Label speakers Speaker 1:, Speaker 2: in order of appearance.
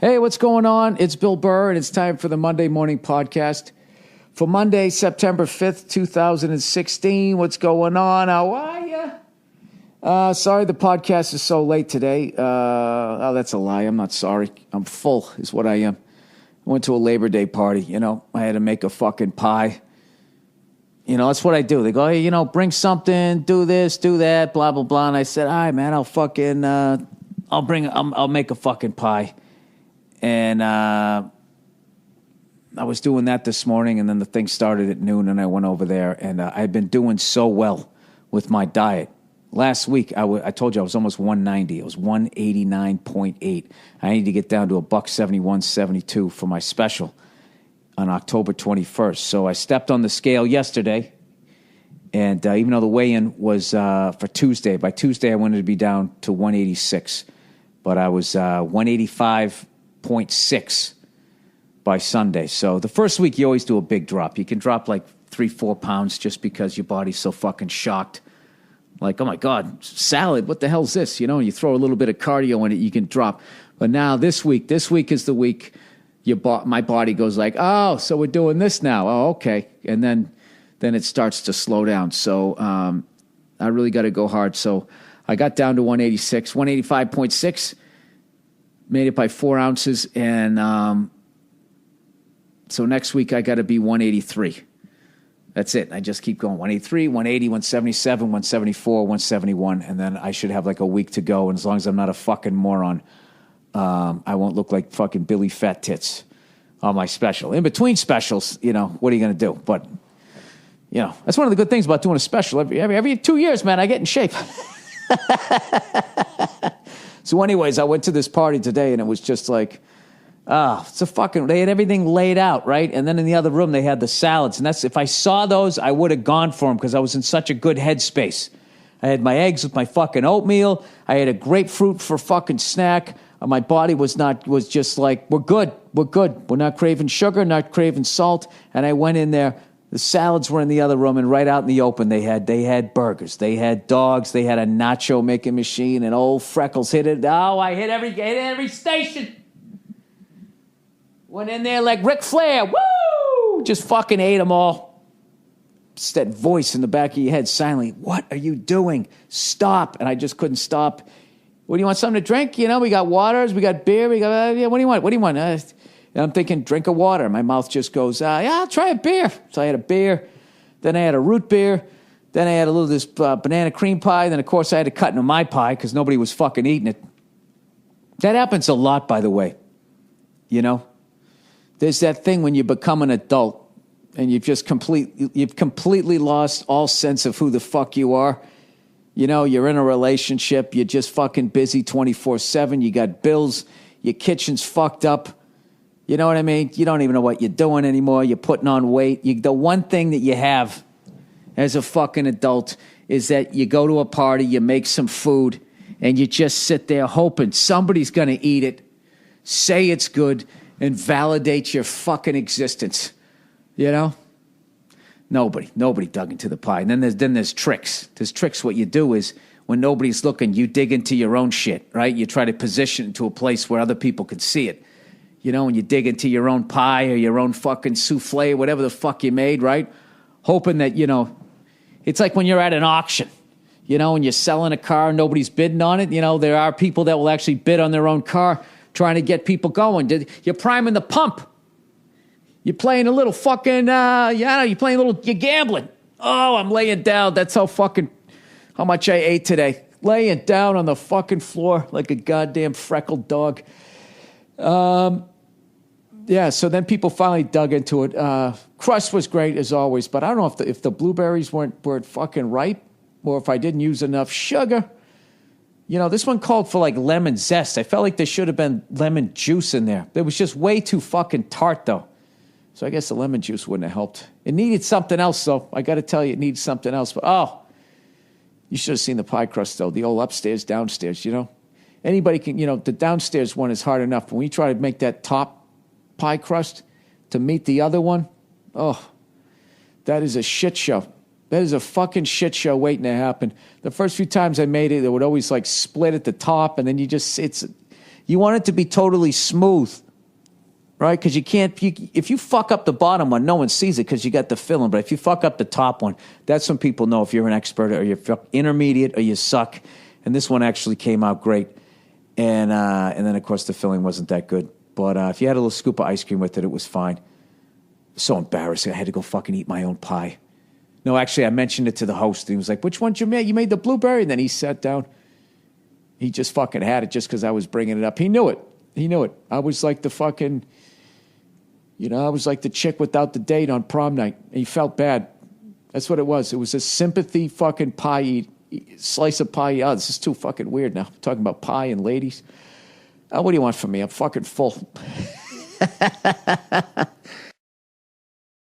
Speaker 1: Hey, what's going on? It's Bill Burr, and it's time for the Monday Morning Podcast for Monday, September 5th, 2016. What's going on? How are you? Sorry the podcast is so late today. Oh, that's a lie. I'm not sorry. I'm full is what I am. I went to a Labor Day party, I had to make a fucking pie. That's what I do. They go, hey, bring something, do this, do that, blah, blah, blah. And I said, all right, man, I'll fucking, I'll make a fucking pie. And I was doing that this morning, and then the thing started at noon, and I went over there, and I've been doing so well with my diet. Last week, I told you I was almost 190. It was 189.8. I need to get down to $171.72 for my special on October 21st. So I stepped on the scale yesterday, and even though the weigh-in was for Tuesday, by Tuesday I wanted to be down to 186, but I was 185.6 by Sunday. So the first week you always do a big drop. You can drop like 3-4 pounds just because your body's so fucking shocked. Like, oh my God, salad, what the hell's this? You throw a little bit of cardio in it, you can drop. But now this week is the week my body goes like, oh, so we're doing this now. Oh, okay. And then it starts to slow down. So I really got to go hard. So I got down to 186, 185.6, made it by 4 ounces. And so next week I got to be 183. That's it. I just keep going. 183, 180, 177, 174, 171. And then I should have like a week to go. And as long as I'm not a fucking moron, I won't look like fucking Billy Fat Tits on my special. In between specials, what are you going to do? But, that's one of the good things about doing a special. Every 2 years, man, I get in shape. So anyways, I went to this party today, and it was just like, they had everything laid out, right? And then in the other room, they had the salads. And if I saw those, I would have gone for them because I was in such a good headspace. I had my eggs with my fucking oatmeal. I had a grapefruit for fucking snack. My body was just like, we're good. We're not craving sugar, not craving salt. And I went in there. The salads were in the other room, and right out in the open, they had burgers. They had dogs. They had a nacho making machine, and old Freckles hit it. Oh, I hit every station. Went in there like Ric Flair. Woo! Just fucking ate them all. It's that voice in the back of your head silently. What are you doing? Stop. And I just couldn't stop. What do you want, something to drink? We got waters, we got beer, what do you want? What do you want? And I'm thinking, drink a water. My mouth just goes, I'll try a beer. So I had a beer. Then I had a root beer. Then I had a little this banana cream pie. Then, of course, I had to cut into my pie because nobody was fucking eating it. That happens a lot, by the way. There's that thing when you become an adult and you've completely lost all sense of who the fuck you are. You're in a relationship. You're just fucking busy 24/7. You got bills. Your kitchen's fucked up. You know what I mean? You don't even know what you're doing anymore. You're putting on weight. The one thing that you have as a fucking adult is that you go to a party, you make some food, and you just sit there hoping somebody's going to eat it, say it's good, and validate your fucking existence. Nobody dug into the pie. And then there's tricks. There's tricks. What you do is when nobody's looking, you dig into your own shit, right? You try to position it to a place where other people can see it. When you dig into your own pie or your own fucking souffle, whatever the fuck you made, right? Hoping that, it's like when you're at an auction, when you're selling a car, nobody's bidding on it. There are people that will actually bid on their own car trying to get people going. You're priming the pump. You're playing a little fucking, you're gambling. Oh, I'm laying down. That's how much I ate today. Laying down on the fucking floor like a goddamn freckled dog. So then people finally dug into it. Crust was great as always, but I don't know if the blueberries weren't fucking ripe or if I didn't use enough sugar. This one called for like lemon zest. I felt like there should have been lemon juice in there. It was just way too fucking tart though. So I guess the lemon juice wouldn't have helped. It needed something else though. I got to tell you, it needs something else. But you should have seen the pie crust though. The old upstairs, downstairs, Anybody can, the downstairs one is hard enough. When we try to make that top pie crust to meet the other one, that is a shit show. That is a fucking shit show waiting to happen. The first few times I made it, it would always like split at the top, and then You want it to be totally smooth, right? Because if you fuck up the bottom one, no one sees it because you got the filling. But if you fuck up the top one, that's when people know if you're an expert or you're intermediate or you suck. And this one actually came out great. And then, of course, the filling wasn't that good. But if you had a little scoop of ice cream with it, it was fine. So embarrassing. I had to go fucking eat my own pie. No, actually, I mentioned it to the host. He was like, which one did you make? You made the blueberry? And then he sat down. He just fucking had it just because I was bringing it up. He knew it. I was like the fucking, I was like the chick without the date on prom night. And he felt bad. That's what it was. It was a sympathy fucking pie slice of pie. Oh, this is too fucking weird now. I'm talking about pie and ladies. What do you want from me? I'm fucking full.